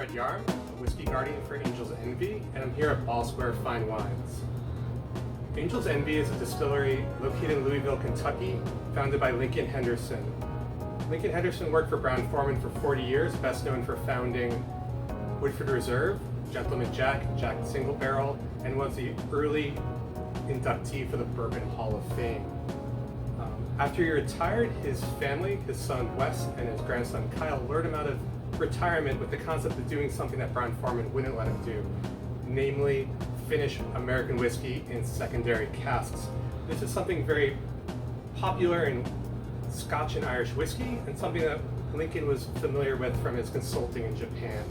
Yarm, a whiskey guardian for Angel's Envy, and I'm here at Ball Square Fine Wines. Angel's Envy is a distillery located in Louisville, Kentucky, founded by Lincoln Henderson. Lincoln Henderson worked for Brown-Forman for 40 years, best known for founding Woodford Reserve, Gentleman Jack, Jack Single Barrel, and was the early inductee for the Bourbon Hall of Fame. After he retired, his family, his son Wes and his grandson Kyle, lured him out of retirement with the concept of doing something that Brown-Forman wouldn't let him do, namely finish American whiskey in secondary casks. This is something very popular in Scotch and Irish whiskey, and something that Lincoln was familiar with from his consulting in Japan.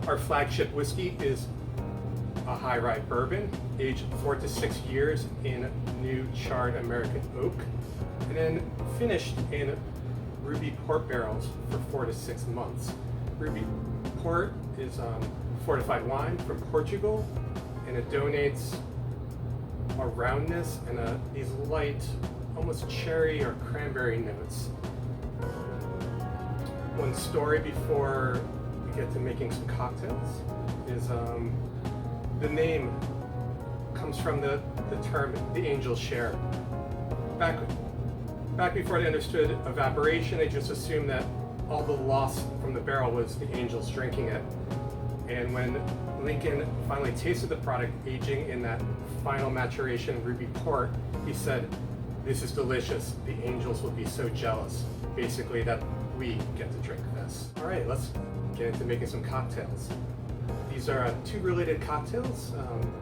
Our flagship whiskey is a high rye bourbon, aged 4 to 6 years in new charred American oak, and then finished in ruby port barrels for 4 to 6 months. Ruby port is fortified wine from Portugal, and it donates a roundness and these light, almost cherry or cranberry notes. One story before we get to making some cocktails is the name comes from the term the angel's share. Back before they understood evaporation, they just assumed that all the loss from the barrel was the angels drinking it. And when Lincoln finally tasted the product aging in that final maturation ruby port, he said, "This is delicious. The angels will be so jealous." Basically, that we get to drink this. All right, let's get into making some cocktails. These are two related cocktails,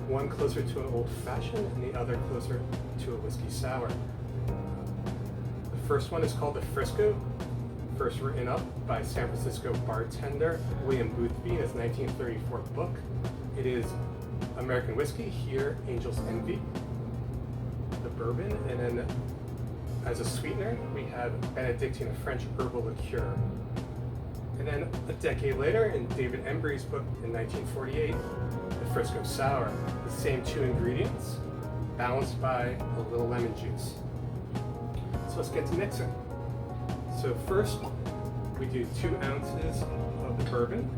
one closer to an old-fashioned and the other closer to a whiskey sour. The first one is called the Frisco, first written up by San Francisco bartender William Boothby in his 1934 book. It is American whiskey, here Angel's Envy, the bourbon, and then as a sweetener we have Benedictine, a French herbal liqueur. And then a decade later, in David Embry's book in 1948, the Frisco Sour, the same two ingredients, balanced by a little lemon juice. So let's get to mixing. So first, we do 2 ounces of the bourbon.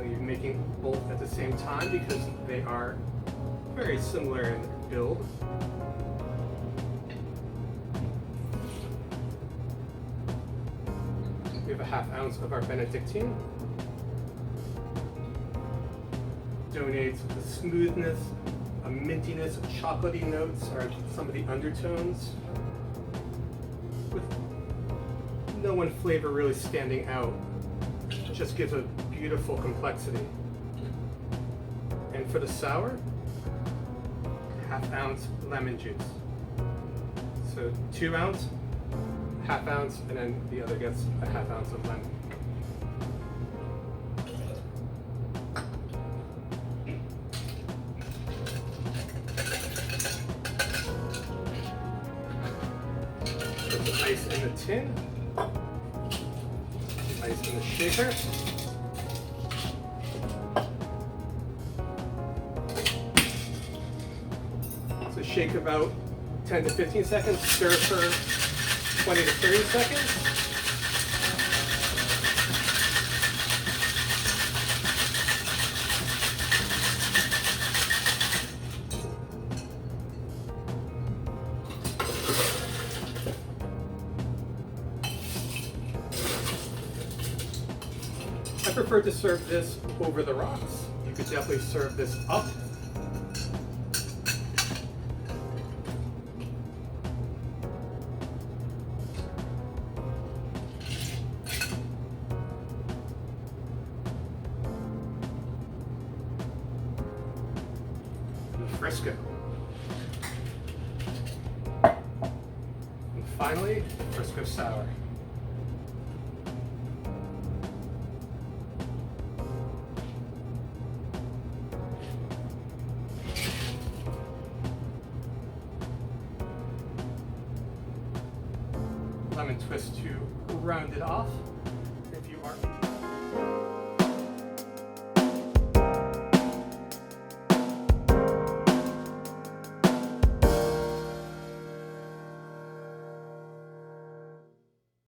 You're making both at the same time because they are very similar in build. We have a 1/2 ounce of our Benedictine. Donates a smoothness, a mintiness, chocolatey notes are some of the undertones, with no one flavor really standing out. It just gives a beautiful complexity. And for the sour, 1/2 ounce lemon juice. So 2 ounce, 1/2 ounce, and then the other gets a 1/2 ounce of lemon. Put the ice in the tin, ice in the shaker. So shake about 10 to 15 seconds, stir for 20 to 30 seconds. I prefer to serve this over the rocks. You could definitely serve this up. Frisco. And finally, Frisco Sour. Lemon twist to round it off.